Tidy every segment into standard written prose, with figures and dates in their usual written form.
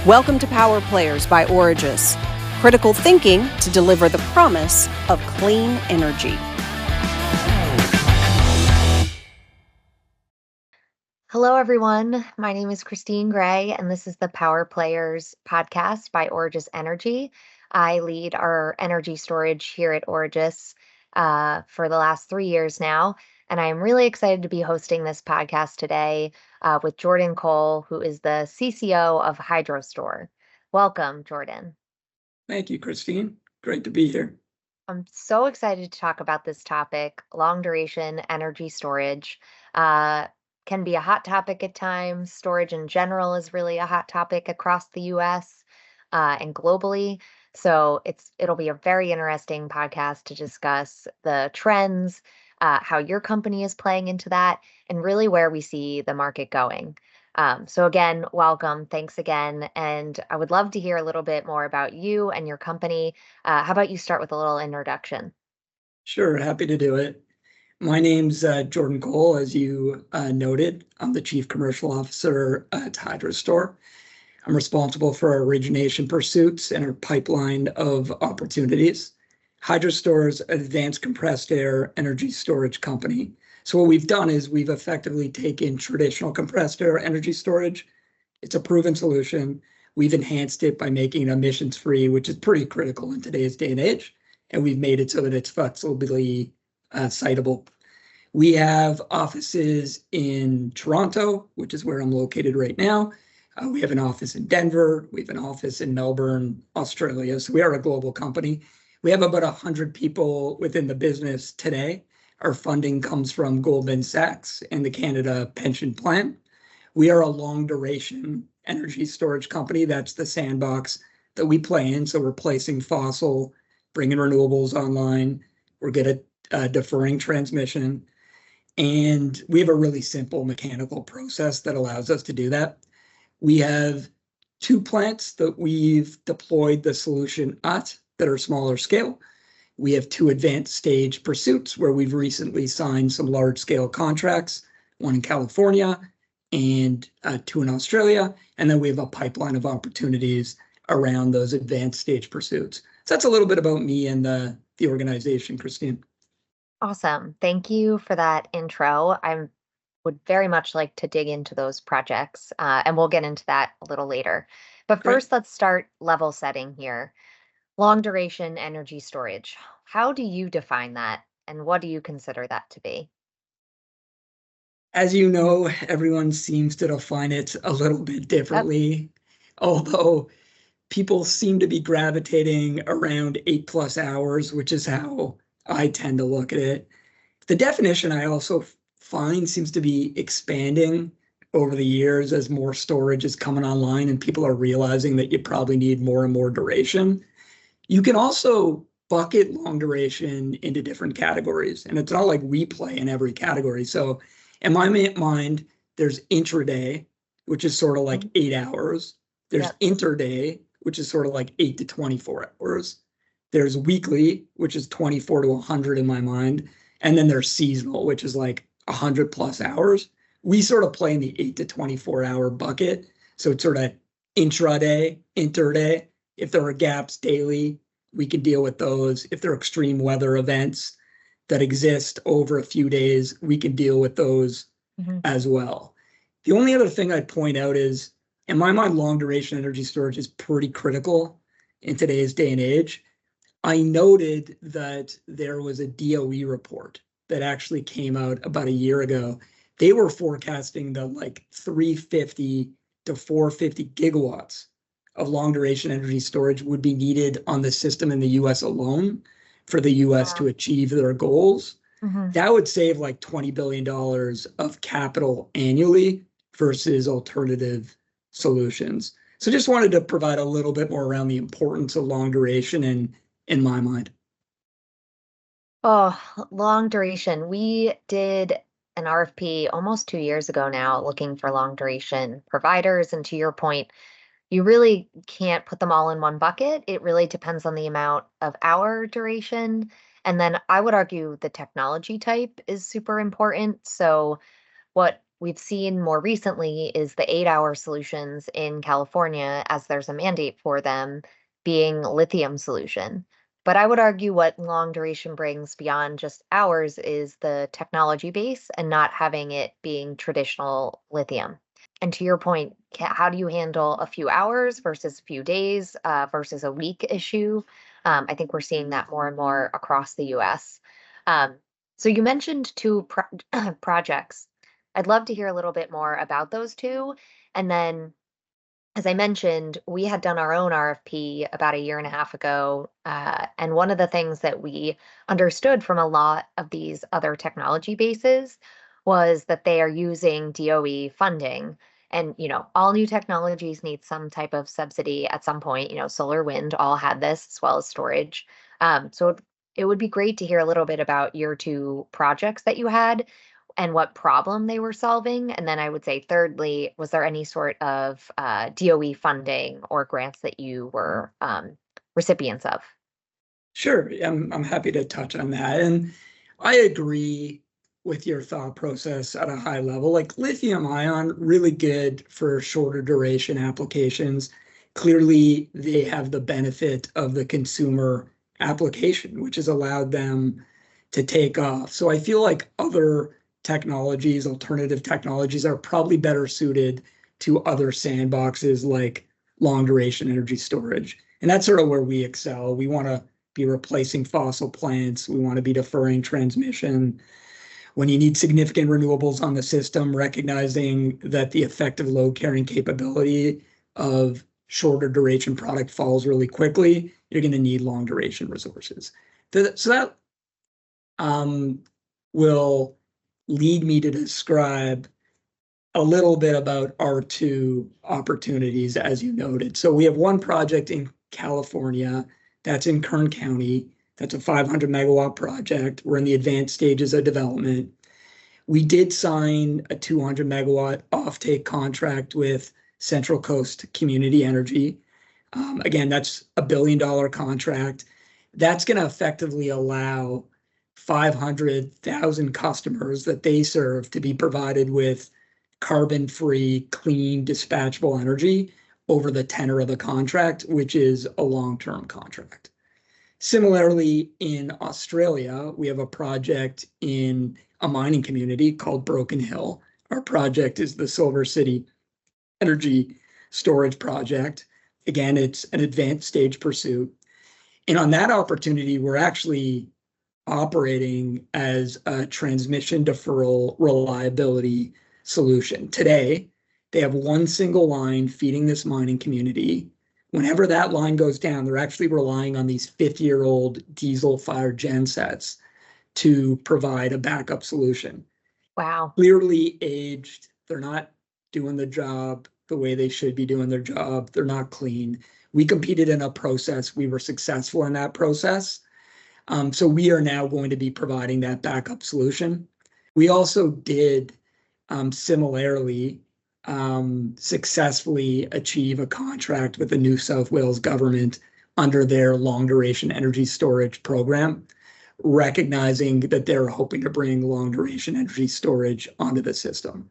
Welcome to Power Players by Origis. Critical thinking to deliver the promise of clean energy. Hello, everyone. My name is Christine Gray, and this is the Power Players podcast by Origis Energy. I lead our energy storage here at Origis for the last 3 years now, and I am really excited to be hosting this podcast today with Jordan Cole, who is the CCO of Hydrostor. Welcome, Jordan. Thank you, Christine. Great to be here. I'm so excited to talk about this topic. Long duration energy storage can be a hot topic at times. Storage in general is really a hot topic across the US and globally. So it'll be a very interesting podcast to discuss the trends, how your company is playing into that, and really where we see the market going. So again, welcome. Thanks again. And I would love to hear a little bit more about you and your company. How about you start with a little introduction? Sure, happy to do it. My name's Jordan Cole, as you noted. I'm the Chief Commercial Officer at Hydrostor. I'm responsible for our origination pursuits and our pipeline of opportunities. Hydrostor's an advanced compressed air energy storage company. So what we've done is we've effectively taken traditional compressed air energy storage. It's a proven solution. We've enhanced it by making it emissions-free, which is pretty critical in today's day and age. And we've made it so that it's flexibly citable. We have offices in Toronto, which is where I'm located right now. We have an office in Denver. We have an office in Melbourne, Australia. So we are a global company. We have about 100 people within the business today. Our funding comes from Goldman Sachs and the Canada Pension Plan. We are a long duration energy storage company. That's the sandbox that we play in. So replacing fossil, bringing renewables online. We're good at deferring transmission. And we have a really simple mechanical process that allows us to do that. We have 2 plants that we've deployed the solution at that are smaller scale. We have 2 advanced stage pursuits where we've recently signed some large scale contracts, one in California and 2 in Australia. And then we have a pipeline of opportunities around those advanced stage pursuits. So that's a little bit about me and the organization, Christine. Awesome. Thank you for that intro. I would very much like to dig into those projects, and we'll get into that a little later. But Great. first, let's start level setting here. Long duration energy storage. How do you define that, and what do you consider that to be? As you know, everyone seems to define it a little bit differently, although people seem to be gravitating around 8+ hours, which is how I tend to look at it. The definition I also find seems to be expanding over the years as more storage is coming online and people are realizing that you probably need more and more duration. You can also bucket long duration into different categories, and it's not like we play in every category. So in my mind, there's intraday, which is sort of like 8 hours. There's interday, which is sort of like 8 to 24 hours. There's weekly, which is 24 to 100 in my mind. And then there's seasonal, which is like 100+ hours. We sort of play in the 8 to 24 hour bucket. So it's sort of intraday, interday. If there are gaps daily, we can deal with those. If there are extreme weather events that exist over a few days, we can deal with those as well. The only other thing I'd point out is, in my mind, long duration energy storage is pretty critical in today's day and age. I noted that there was a DOE report that actually came out about a year ago. They were forecasting that like 350 to 450 gigawatts of long duration energy storage would be needed on the system in the US alone for the US to achieve their goals. That would save like $20 billion of capital annually versus alternative solutions. So just wanted to provide a little bit more around the importance of long duration in my mind. Oh, long duration. We did an RFP almost 2 years ago now looking for long duration providers. And to your point, you really can't put them all in one bucket. It really depends on the amount of hour duration. And then I would argue the technology type is super important. So what we've seen more recently is the 8-hour solutions in California, as there's a mandate for them, being lithium solution. But I would argue what long duration brings beyond just hours is the technology base and not having it being traditional lithium. And to your point, how do you handle a few hours versus a few days versus a week issue? I think we're seeing that more and more across the US. Um, so you mentioned two projects. I'd love to hear a little bit more about those two. And then, as I mentioned, we had done our own RFP about a year and a half ago. And one of the things that we understood from a lot of these other technology bases was that they are using DOE funding. And, all new technologies need some type of subsidy at some point. Solar, wind all had this as well as storage. So it would be great to hear a little bit about your two projects that you had and what problem they were solving. And then I would say, thirdly, was there any sort of DOE funding or grants that you were recipients of? Sure, I'm happy to touch on that. And I agree with your thought process at a high level. Like lithium ion, really good for shorter duration applications. Clearly, they have the benefit of the consumer application, which has allowed them to take off. So I feel like other technologies, alternative technologies, are probably better suited to other sandboxes like long duration energy storage. And that's sort of where we excel. We want to be replacing fossil plants. We want to be deferring transmission. When you need significant renewables on the system, recognizing that the effective load carrying capability of shorter duration product falls really quickly, you're going to need long duration resources. So that will lead me to describe a little bit about our two opportunities, as you noted. So we have one project in California that's in Kern County. That's a 500 megawatt project. We're in the advanced stages of development. We did sign a 200 megawatt offtake contract with Central Coast Community Energy. Again, that's $1 billion contract. That's going to effectively allow 500,000 customers that they serve to be provided with carbon-free, clean, dispatchable energy over the tenor of the contract, which is a long-term contract. Similarly, in Australia, we have a project in a mining community called Broken Hill. Our project is the Silver City Energy Storage Project. Again, it's an advanced stage pursuit. And on that opportunity, we're actually operating as a transmission deferral reliability solution. Today, they have one single line feeding this mining community. Whenever that line goes down, they're actually relying on these 50-year-old diesel-fired gensets to provide a backup solution. Wow. Clearly aged. They're not doing the job the way they should be doing their job. They're not clean. We competed in a process. We were successful in that process. So we are now going to be providing that backup solution. We also did similarly successfully achieve a contract with the New South Wales government under their long duration energy storage program, recognizing that they're hoping to bring long duration energy storage onto the system.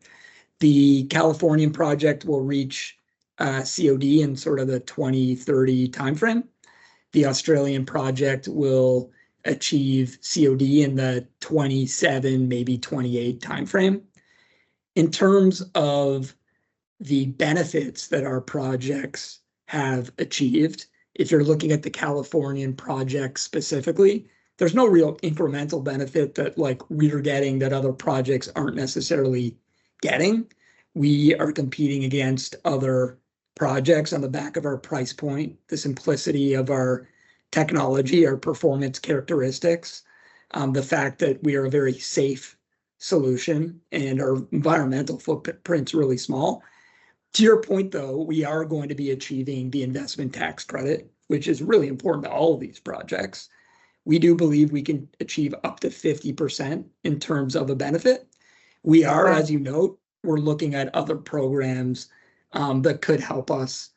The Californian project will reach COD in sort of the 2030 timeframe. The Australian project will achieve COD in the 27, maybe 28 timeframe. In terms of the benefits that our projects have achieved, if you're looking at the Californian project specifically, there's no real incremental benefit that like we're getting that other projects aren't necessarily getting. We are competing against other projects on the back of our price point, the simplicity of our technology, our performance characteristics, the fact that we are a very safe solution and our environmental footprint's really small. To your point, though, we are going to be achieving the investment tax credit, which is really important to all of these projects. We do believe we can achieve up to 50% in terms of a benefit. We are, as you note, we're looking at other programs that could help us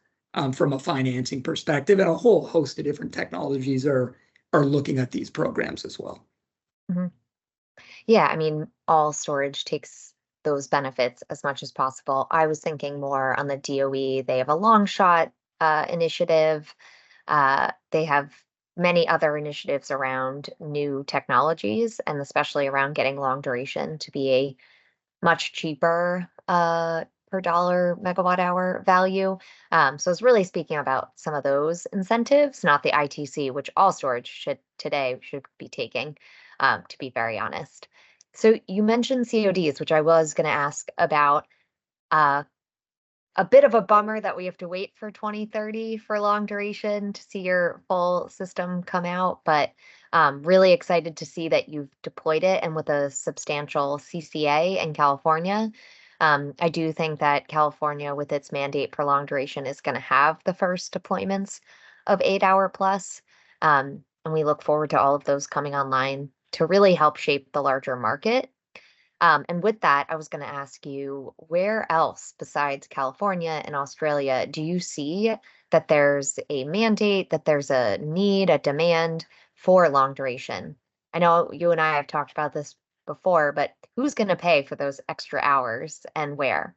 from a financing perspective, and a whole host of different technologies are looking at these programs as well. Mm-hmm. Yeah, I mean, all storage takes those benefits as much as possible. I was thinking more on the DOE. They have a long shot initiative. They have many other initiatives around new technologies, and especially around getting long duration to be a much cheaper per dollar megawatt hour value. So it's really speaking about some of those incentives, not the ITC, which all storage should be taking, to be very honest. So you mentioned CODs, which I was going to ask about. Uh, a bit of a bummer that we have to wait for 2030 for long duration to see your full system come out, but really excited to see that you've deployed it and with a substantial CCA in California. I do think that California, with its mandate for long duration, is going to have the first deployments of 8-hour plus. And we look forward to all of those coming online to really help shape the larger market. And with that, I was going to ask you, where else besides California and Australia do you see that there's a mandate, that there's a need, a demand for long duration? I know you and I have talked about this before, but who's going to pay for those extra hours and where?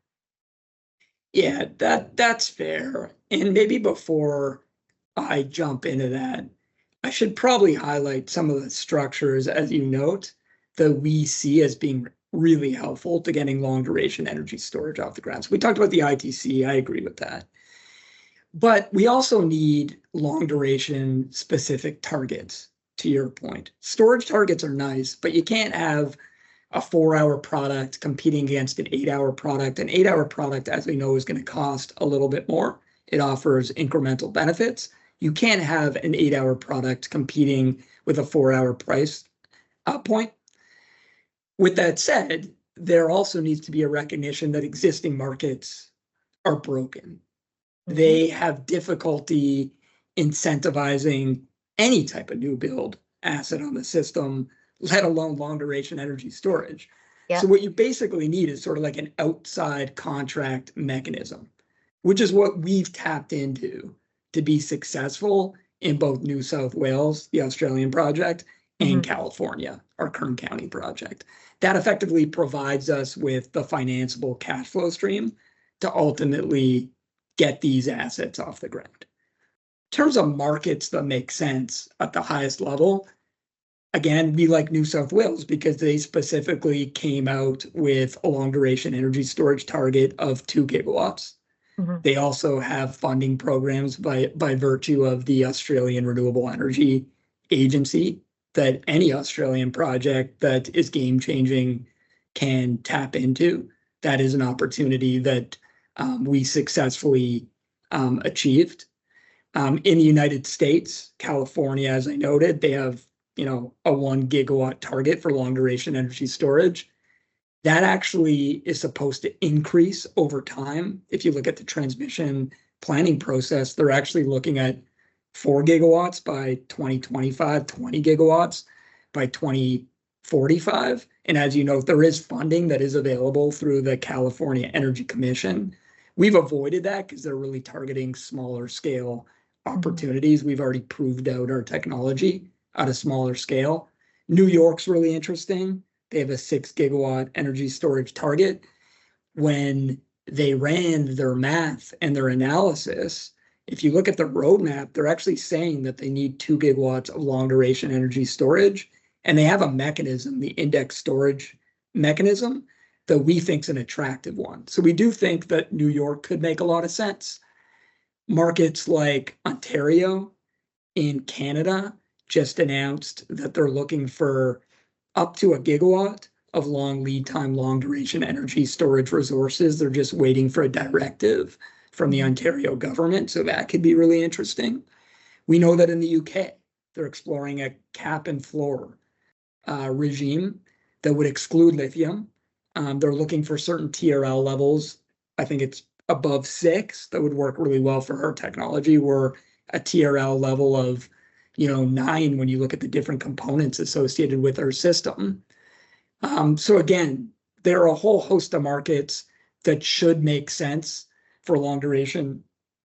Yeah, that's fair. And maybe before I jump into that, I should probably highlight some of the structures, as you note, that we see as being really helpful to getting long duration energy storage off the ground. So we talked about the ITC. I agree with that. But we also need long duration specific targets, to your point. Storage targets are nice, but you can't have a 4-hour product competing against an 8-hour product. An 8-hour product, as we know, is going to cost a little bit more. It offers incremental benefits. You can't have an 8-hour product competing with a 4-hour price point. With that said, there also needs to be a recognition that existing markets are broken. They have difficulty incentivizing any type of new build asset on the system, let alone long duration energy storage. Yep. So what you basically need is sort of like an outside contract mechanism, which is what we've tapped into to be successful in both New South Wales, the Australian project, and California, our Kern County project. That effectively provides us with the financeable cash flow stream to ultimately get these assets off the ground. In terms of markets that make sense at the highest level, again, we like New South Wales because they specifically came out with a long duration energy storage target of 2 gigawatts. They also have funding programs by virtue of the Australian Renewable Energy Agency that any Australian project that is game changing can tap into. That is an opportunity that we successfully achieved. In the United States, California, as I noted, they have a 1 gigawatt target for long duration energy storage. That actually is supposed to increase over time. If you look at the transmission planning process, they're actually looking at 4 gigawatts by 2025, 20 gigawatts by 2045. And as you know, there is funding that is available through the California Energy Commission. We've avoided that because they're really targeting smaller scale opportunities. We've already proved out our technology at a smaller scale. New York's really interesting. They have a 6 gigawatt energy storage target. When they ran their math and their analysis, if you look at the roadmap, they're actually saying that they need 2 gigawatts of long duration energy storage. And they have a mechanism, the index storage mechanism, that we think is an attractive one. So we do think that New York could make a lot of sense. Markets like Ontario in Canada just announced that they're looking for up to 1 gigawatt of long lead time, long duration energy storage resources. They're just waiting for a directive from the Ontario government. So that could be really interesting. We know that in the UK, they're exploring a cap and floor regime that would exclude lithium. They're looking for certain TRL levels. I think it's above 6 that would work really well for our technology. We're a TRL level of 9 when you look at the different components associated with our system. So again, there are a whole host of markets that should make sense for long duration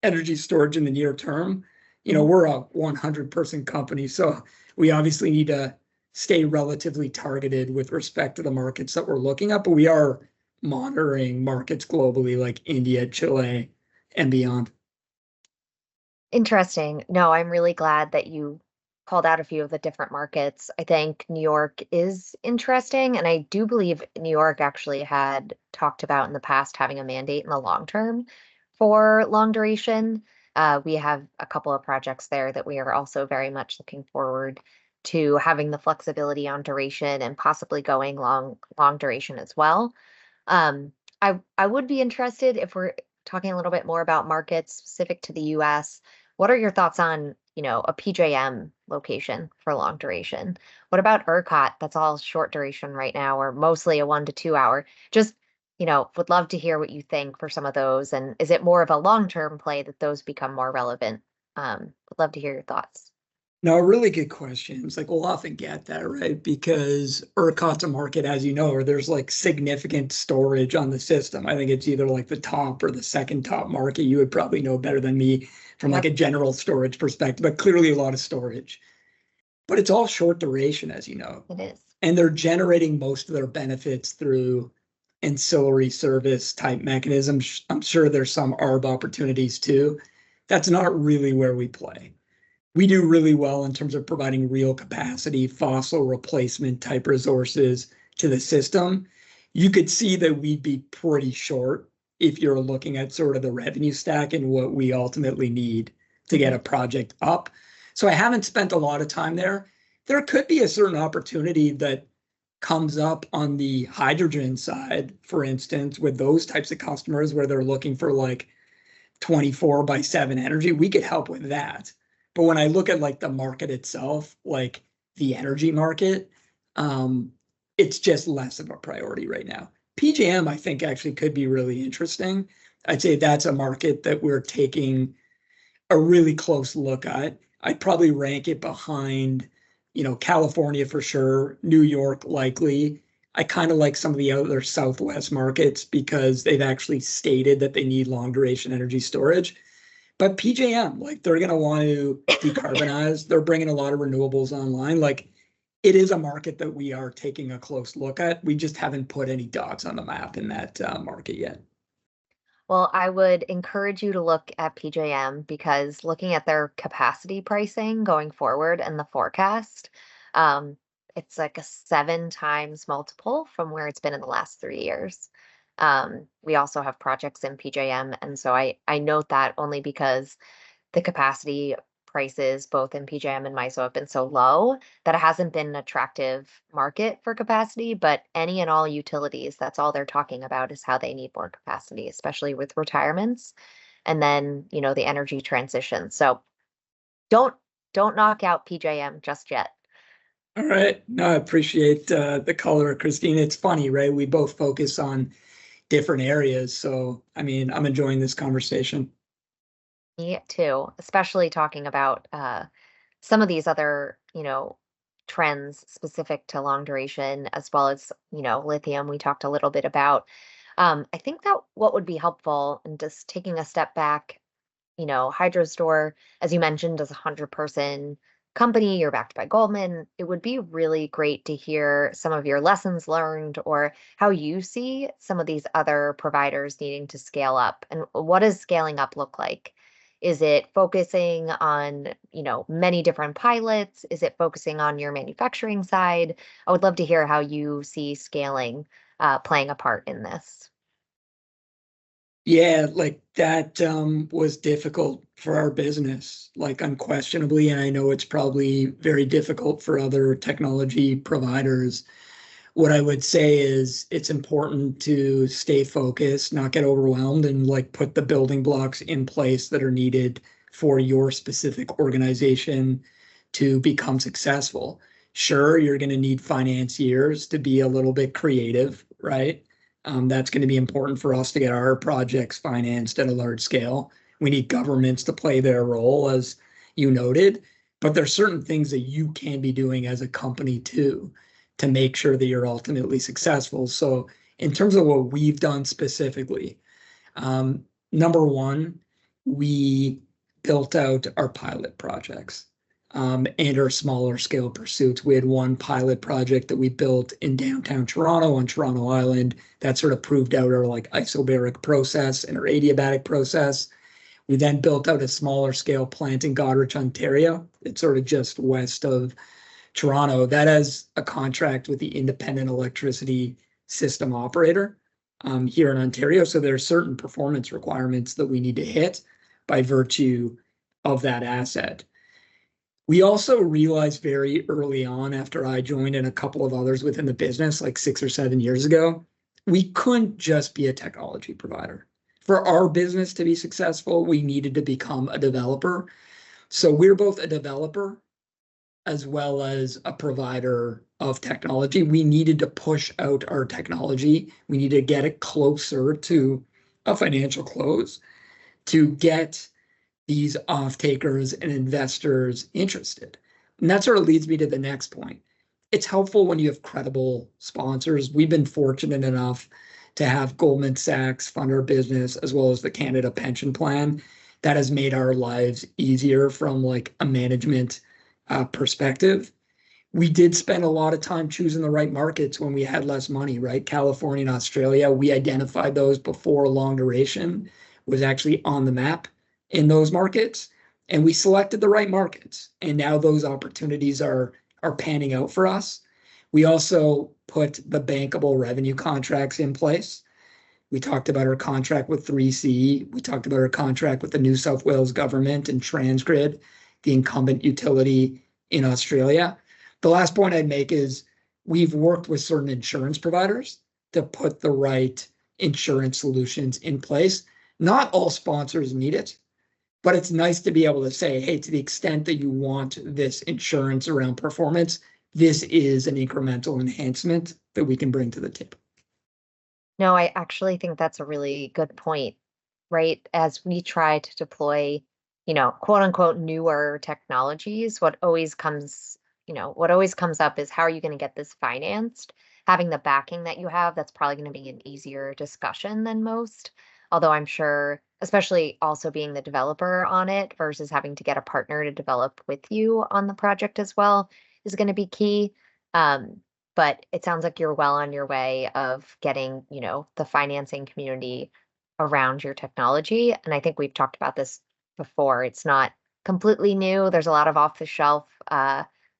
energy storage in the near term. We're a 100-person company, so we obviously need to stay relatively targeted with respect to the markets that we're looking at, but we are monitoring markets globally like India, Chile, and beyond. Interesting. No, I'm really glad that you called out a few of the different markets. I think New York is interesting, and I do believe New York actually had talked about in the past having a mandate in the long term for long duration. We have a couple of projects there that we are also very much looking forward to having the flexibility on duration and possibly going long duration as well. Um, I would be interested if we're talking a little bit more about markets specific to the US. What are your thoughts on, a PJM location for long duration? What about ERCOT? That's all short duration right now, or mostly a 1 to 2 hour. Just, would love to hear what you think for some of those. And is it more of a long-term play that those become more relevant? Would love to hear your thoughts. No, a really good question. It's like we'll often get that, right? Because ERCOT's a market, as you know, where there's like significant storage on the system. I think it's either like the top or the second top market. You would probably know better than me from like Yep, a general storage perspective, but clearly a lot of storage. But it's all short duration, as you know, it is. and they're generating most of their benefits through ancillary service type mechanisms. I'm sure there's some ARB opportunities too. That's not really where we play. We do really well in terms of providing real capacity, fossil replacement type resources to the system. You could see that we'd be pretty short if you're looking at sort of the revenue stack and what we ultimately need to get Mhm. a project up. So I haven't spent a lot of time there. There could be a certain opportunity that comes up on the hydrogen side, for instance, with those types of customers where they're looking for like 24/7 energy. We could help with that. But when I look at like the market itself, like the energy market, um, it's just less of a priority right now. PJM, I think, actually could be really interesting. I'd say that's a market that we're taking a really close look at. I'd probably rank it behind, California for sure, New York likely. I kind of like some of the other Southwest markets because they've actually stated that they need long duration energy storage. But PJM, like they're going to want to decarbonize. They're bringing a lot of renewables online. Like it is a market that we are taking a close look at. We just haven't put any dots on the map in that market yet. Well, I would encourage you to look at PJM because looking at their capacity pricing going forward and the forecast, um, it's like a 7 times multiple from where it's been in the last 3 years. We also have projects in PJM, and so I note that only because the capacity prices both in PJM and MISO have been so low that it hasn't been an attractive market for capacity. But any and all utilities, that's all they're talking about is how they need more capacity, especially with retirements and then, the energy transition. So don't don't knock out PJM just yet. All right. No, I appreciate the color, Christine. It's funny, right? We both focus on different areas. So, I mean, I'm enjoying this conversation. Me too, especially talking about some of these other, trends specific to long duration, as well as, lithium, we talked a little bit about. I think that what would be helpful, and just taking a step back, Hydrostor, as you mentioned, is a 100-person company. You're backed by Goldman. It would be really great to hear some of your lessons learned or how you see some of these other providers needing to scale up. And what does scaling up look like? Is it focusing on, many different pilots? Is it focusing on your manufacturing side? I would love to hear how you see scaling playing a part in this. Yeah, like that was difficult for our business, like unquestionably. And I know it's probably very difficult for other technology providers. What I would say is it's important to stay focused, not get overwhelmed, and like put the building blocks in place that are needed for your specific organization to become successful. Sure, you're going to need financiers to be a little bit creative, right? That's going to be important for us to get our projects financed at a large scale. We need governments to play their role, as you noted, but there's certain things that you can be doing as a company too to make sure that you're ultimately successful. So, in terms of what we've done specifically, number one, we built out our pilot projects. and our smaller scale pursuits. We had one pilot project that we built in downtown Toronto on Toronto Island that sort of proved out our like isobaric process and our adiabatic process. We then built out a smaller scale plant in Goderich, Ontario. It's sort of just west of Toronto. That has a contract with the Independent Electricity System Operator here in Ontario. So there are certain performance requirements that we need to hit by virtue of that asset. We also realized very early on, after I joined and a couple of others within the business, like 6 or 7 years ago, we couldn't just be a technology provider. For our business to be successful, we needed to become a developer. So we're both a developer as well as a provider of technology. We needed to push out our technology. We needed to get it closer to a financial close to get these off-takers and investors interested. And that sort of leads me to the next point. It's helpful when you have credible sponsors. We've been fortunate enough to have Goldman Sachs fund our business, as well as the Canada Pension Plan. That has made our lives easier from like a management perspective. We did spend a lot of time choosing the right markets when we had less money, right? California and Australia, we identified those before long duration was actually on the map in those markets, and we selected the right markets. And now those opportunities are panning out for us. We also put the bankable revenue contracts in place. We talked about our contract with 3C. We talked about our contract with the New South Wales government and Transgrid, the incumbent utility in Australia. The last point I'd make is we've worked with certain insurance providers to put the right insurance solutions in place. Not all sponsors need it, but it's nice to be able to say, hey, to the extent that you want this insurance around performance, this is an incremental enhancement that we can bring to the table. No, I actually think that's a really good point, right? As we try to deploy, quote unquote, newer technologies, what always comes up is how are you going to get this financed? Having the backing that you have, that's probably going to be an easier discussion than most. Although I'm sure, especially also being the developer on it versus having to get a partner to develop with you on the project as well is going to be key. But it sounds like you're well on your way of getting, the financing community around your technology. And I think we've talked about this before. It's not completely new. There's a lot of off-the-shelf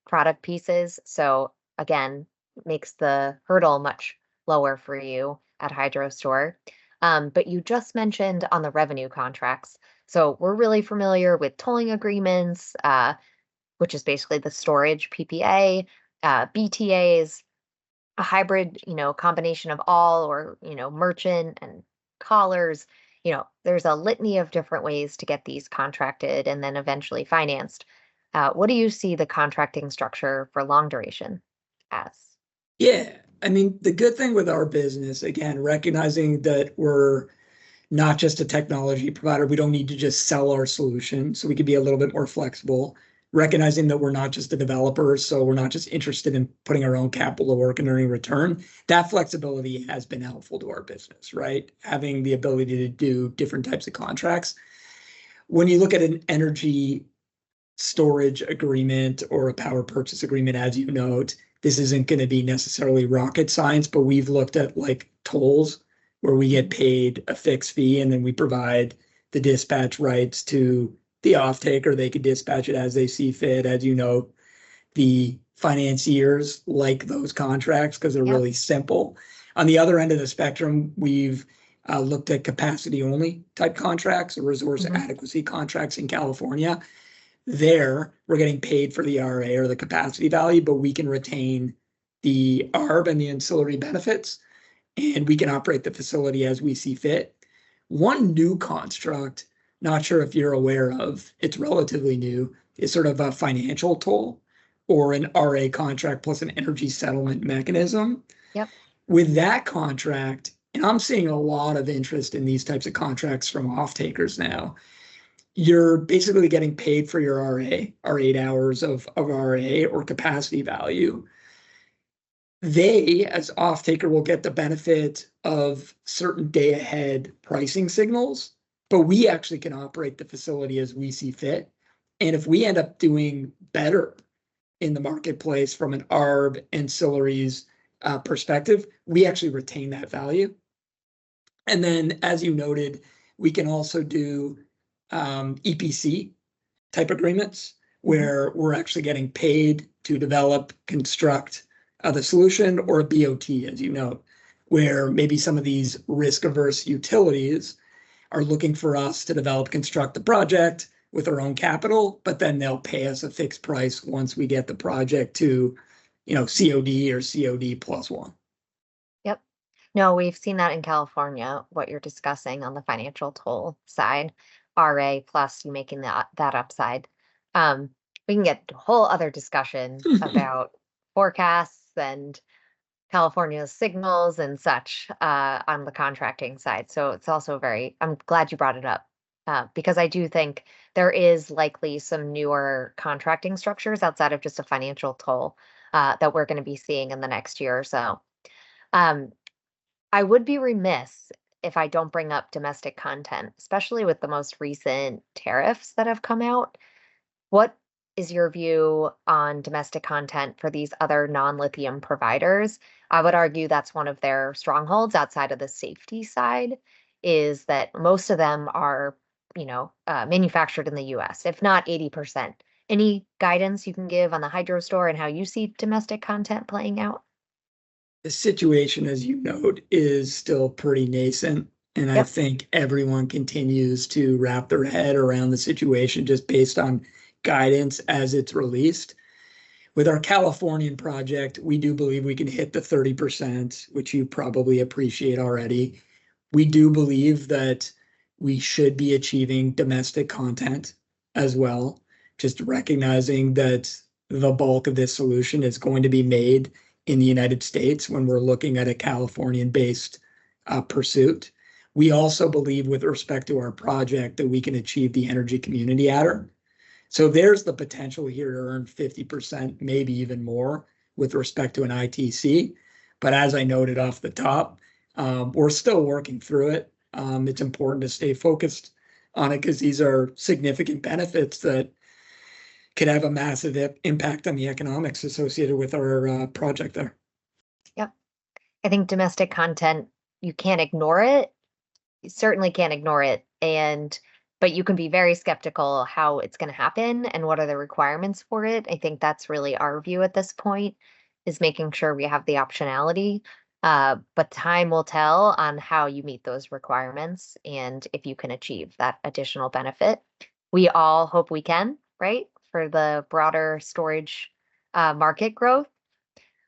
product pieces. So again, makes the hurdle much lower for you at Hydrostor. But you just mentioned on the revenue contracts. So we're really familiar with tolling agreements, which is basically the storage PPA, BTAs, a hybrid, combination of all, or, merchant and collars. There's a litany of different ways to get these contracted and then eventually financed. What do you see the contracting structure for long duration as? Yeah, I mean, the good thing with our business, again, recognizing that we're not just a technology provider, we don't need to just sell our solution, so we can be a little bit more flexible. Recognizing that we're not just a developer, so we're not just interested in putting our own capital to work and earning return. That flexibility has been helpful to our business, right? Having the ability to do different types of contracts. When you look at an energy storage agreement or a power purchase agreement, as you note, this isn't going to be necessarily rocket science, but we've looked at like tolls where we get paid a fixed fee and then we provide the dispatch rights to the off-taker. They could dispatch it as they see fit. As you know, the financiers like those contracts because they're really simple. On the other end of the spectrum, we've looked at capacity-only type contracts or resource adequacy contracts in California. There, we're getting paid for the RA or the capacity value, but we can retain the ARB and the ancillary benefits, and we can operate the facility as we see fit. One new construct, not sure if you're aware of, it's relatively new, is sort of a financial toll or an RA contract plus an energy settlement mechanism. Yep. With that contract, and I'm seeing a lot of interest in these types of contracts from off-takers now, you're basically getting paid for your RA, or 8 hours of RA or capacity value. They, as off-taker, will get the benefit of certain day-ahead pricing signals, but we actually can operate the facility as we see fit. And if we end up doing better in the marketplace from an ARB ancillaries perspective, we actually retain that value. And then, as you noted, we can also do EPC type agreements where we're actually getting paid to develop, construct the solution, or a BOT, as you know, where maybe some of these risk-averse utilities are looking for us to develop, construct the project with our own capital, but then they'll pay us a fixed price once we get the project to, COD or COD plus one. Yep. No, we've seen that in California, what you're discussing on the financial toll side, RA plus you making that upside. We can get a whole other discussion about forecasts and California's signals and such on the contracting side. So it's also I'm glad you brought it up because I do think there is likely some newer contracting structures outside of just a financial toll that we're going to be seeing in the next year or so. I would be remiss if I don't bring up domestic content, especially with the most recent tariffs that have come out. What is your view on domestic content for these other non-lithium providers? I would argue that's one of their strongholds outside of the safety side, is that most of them are, manufactured in the US, if not 80%. Any guidance you can give on the Hydrostor and how you see domestic content playing out? The situation, as you note, is still pretty nascent. And I think everyone continues to wrap their head around the situation just based on guidance as it's released. With our Californian project, we do believe we can hit the 30%, which you probably appreciate already. We do believe that we should be achieving domestic content as well, just recognizing that the bulk of this solution is going to be made in the United States when we're looking at a Californian-based pursuit. We also believe with respect to our project that we can achieve the energy community adder. So there's the potential here to earn 50%, maybe even more with respect to an ITC. But as I noted off the top, we're still working through it. It's important to stay focused on it because these are significant benefits that could have a massive impact on the economics associated with our project there. Yep. I think domestic content, you can't ignore it. You certainly can't ignore it. But you can be very skeptical how it's going to happen and what are the requirements for it. I think that's really our view at this point, is making sure we have the optionality. But time will tell on how you meet those requirements and if you can achieve that additional benefit. We all hope we can, right? For the broader storage market growth.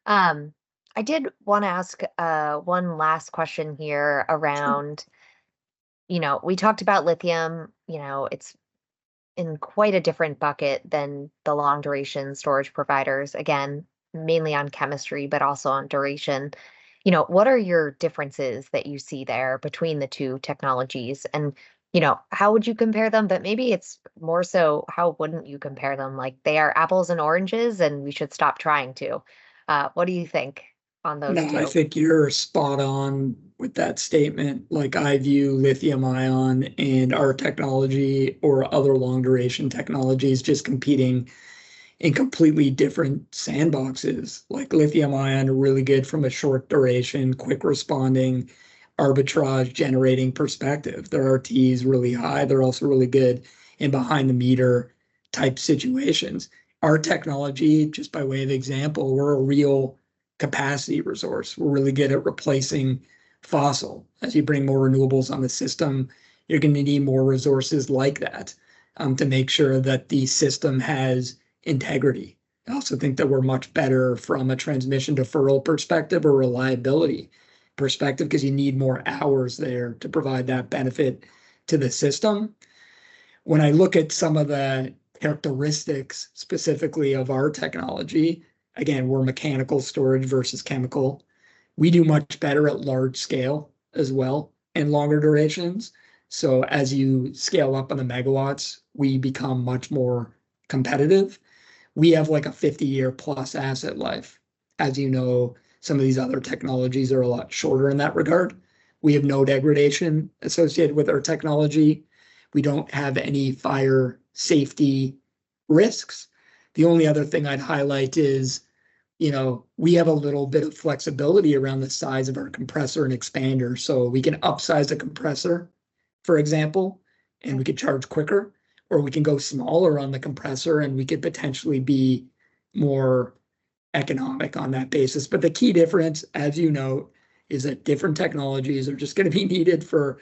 I did want to ask one last question here around, we talked about lithium, it's in quite a different bucket than the long duration storage providers, again, mainly on chemistry, but also on duration. What are your differences that you see there between the two technologies? And how would you compare them? But maybe it's more so, how wouldn't you compare them? Like they are apples and oranges and we should stop trying to. What do you think on those two? I think you're spot on with that statement. Like I view lithium ion and our technology or other long duration technologies just competing in completely different sandboxes. Like lithium ion are really good from a short duration, quick responding, arbitrage generating perspective. Their RT is really high. They're also really good in behind the meter type situations. Our technology, just by way of example, we're a real capacity resource. We're really good at replacing fossil. As you bring more renewables on the system, you're going to need more resources like that to make sure that the system has integrity. I also think that we're much better from a transmission deferral perspective or reliability perspective because you need more hours there to provide that benefit to the system. When I look at some of the characteristics specifically of our technology, again, we're mechanical storage versus chemical. We do much better at large scale as well and longer durations. So as you scale up on the megawatts, we become much more competitive. We have like a 50-year plus asset life. As you know, some of these other technologies are a lot shorter in that regard. We have no degradation associated with our technology. We don't have any fire safety risks. The only other thing I'd highlight is, we have a little bit of flexibility around the size of our compressor and expander. So we can upsize a compressor, for example, and we could charge quicker, or we can go smaller on the compressor and we could potentially be more economic on that basis. But the key difference, as you know, is that different technologies are just going to be needed for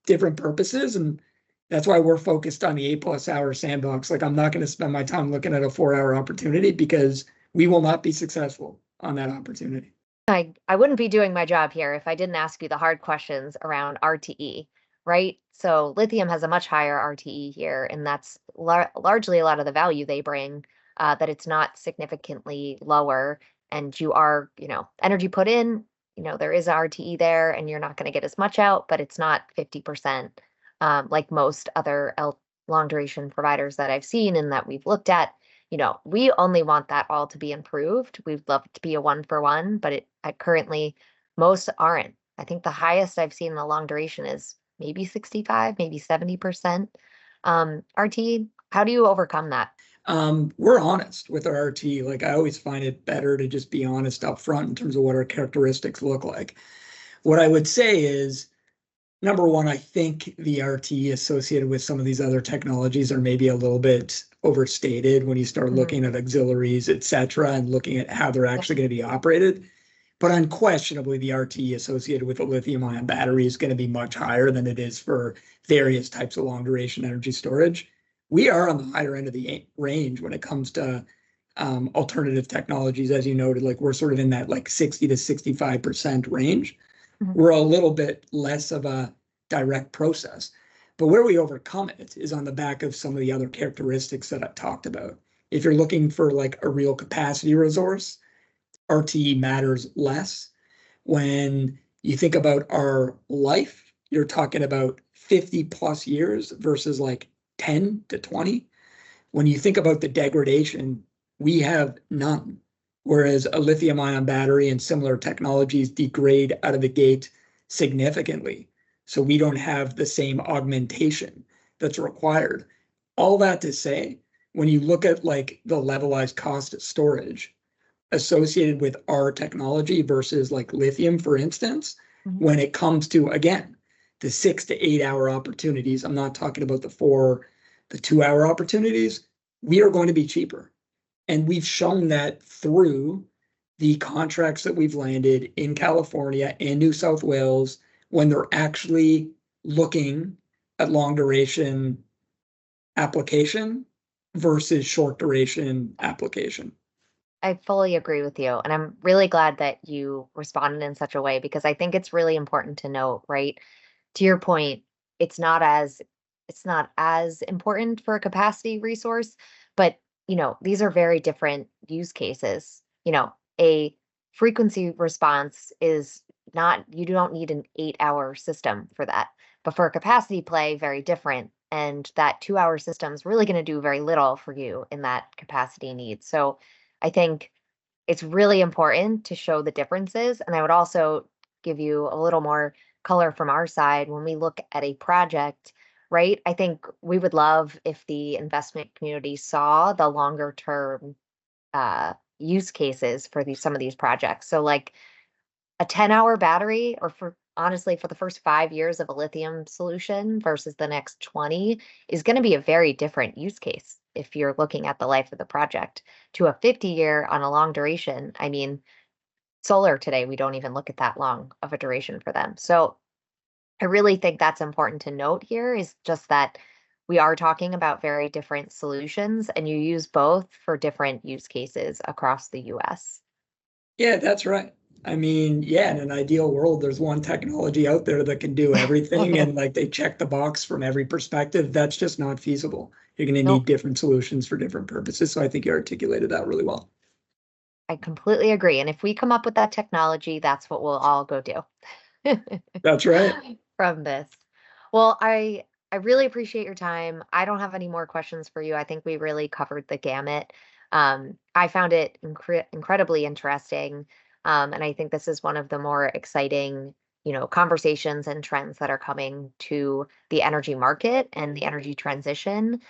different purposes. And that's why we're focused on the 8+ hour sandbox. Like, I'm not going to spend my time looking at a 4-hour opportunity because we will not be successful on that opportunity. I wouldn't be doing my job here if I didn't ask you the hard questions around RTE, right? So lithium has a much higher RTE here, and that's largely a lot of the value they bring, that it's not significantly lower. And you are, energy put in, there is a RTE there, and you're not going to get as much out, but it's not 50%, like most other long duration providers that I've seen and that we've looked at. We only want that all to be improved. We'd love it to be a 1-for-1, but currently most aren't. I think the highest I've seen in the long duration is maybe 65, maybe 70%. RT, how do you overcome that? We're honest with our RT. Like, I always find it better to just be honest up front in terms of what our characteristics look like. What I would say is, number one, I think the RT associated with some of these other technologies are maybe a little bit overstated when you start looking at auxiliaries, et cetera, and looking at how they're actually going to be operated. But unquestionably, the RT associated with a lithium-ion battery is going to be much higher than it is for various types of long-duration energy storage. We are on the higher end of the range when it comes to alternative technologies, as you noted. Like, we're sort of in that 60 to 65% range. We're a little bit less of a direct process. But where we overcome it is on the back of some of the other characteristics that I talked about. If you're looking for a real capacity resource, RTE matters less. When you think about our life, you're talking about 50+ years versus 10 to 20. When you think about the degradation, we have none. Whereas a lithium-ion battery and similar technologies degrade out of the gate significantly. So we don't have the same augmentation that's required. All that to say, when you look at the levelized cost of storage associated with our technology versus lithium, for instance, when it comes to, again, the 6 to 8 hour opportunities, I'm not talking about the 2-hour opportunities, we are going to be cheaper. And we've shown that through the contracts that we've landed in California and New South Wales when they're actually looking at long duration application versus short duration application. I fully agree with you. And I'm really glad that you responded in such a way, because I think it's really important to note, right? To your point, it's not as important for a capacity resource, but these are very different use cases. A frequency response is not, you don't need an 8-hour system for that. But for a capacity play, very different. And that 2-hour system is really going to do very little for you in that capacity need. So I think it's really important to show the differences. And I would also give you a little more color from our side when we look at a project, right? I think we would love if the investment community saw the longer term use cases for some of these projects. So like a 10-hour battery, or honestly, for the first 5 years of a lithium solution versus the next 20, is going to be a very different use case if you're looking at the life of the project. To a 50-year on a long duration, I mean, solar today, we don't even look at that long of a duration for them. So I really think that's important to note here, is just that we are talking about very different solutions, and you use both for different use cases across the US. Yeah, that's right. I mean, yeah, in an ideal world, there's one technology out there that can do everything and they check the box from every perspective. That's just not feasible. You're going to need different solutions for different purposes. So I think you articulated that really well. I completely agree. And if we come up with that technology, that's what we'll all go do. That's right. From this. Well, I really appreciate your time. I don't have any more questions for you. I think we really covered the gamut. I found it incredibly interesting. And I think this is one of the more exciting, conversations and trends that are coming to the energy market and the energy transition.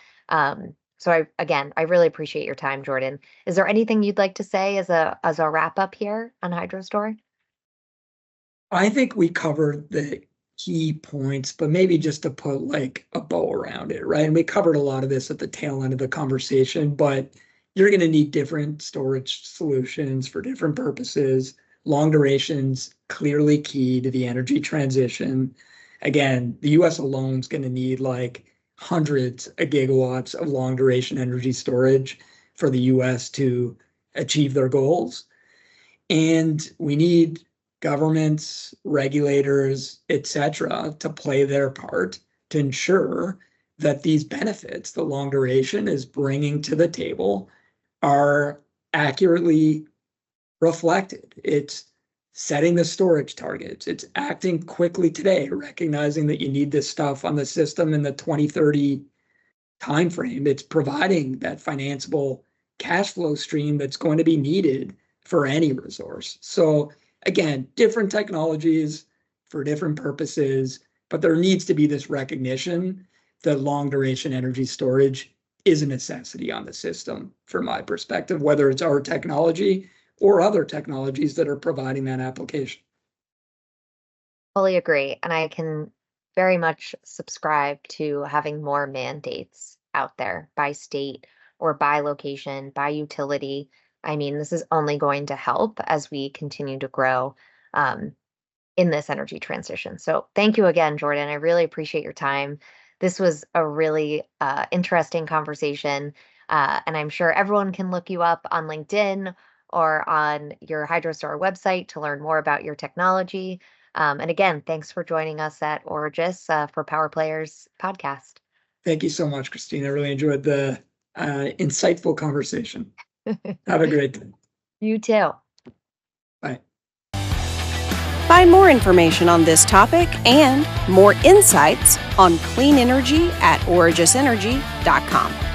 So I really appreciate your time, Jordan. Is there anything you'd like to say as a wrap up here on Hydrostor? I think we covered the key points, but maybe just to put like a bow around it, right? And we covered a lot of this at the tail end of the conversation, but you're going to need different storage solutions for different purposes. Long duration's clearly key to the energy transition. Again, the US alone is going to need like hundreds of gigawatts of long duration energy storage for the US to achieve their goals. And we need governments, regulators, etc., to play their part to ensure that these benefits the long duration is bringing to the table are accurately reflected. It's setting the storage targets. It's acting quickly today, recognizing that you need this stuff on the system in the 2030 timeframe. It's providing that financeable cash flow stream that's going to be needed for any resource. So again, different technologies for different purposes, but there needs to be this recognition that long duration energy storage is a necessity on the system from my perspective, whether it's our technology or other technologies that are providing that application. Fully agree. And I can very much subscribe to having more mandates out there by state or by location, by utility. I mean, this is only going to help as we continue to grow in this energy transition. So thank you again, Jordan. I really appreciate your time. This was a really interesting conversation. And I'm sure everyone can look you up on LinkedIn or on your Hydrostor website to learn more about your technology. And again, thanks for joining us at Origis for Power Players podcast. Thank you so much, Christine. I really enjoyed the insightful conversation. Have a great day. You too. Bye. Find more information on this topic and more insights on clean energy at origisenergy.com.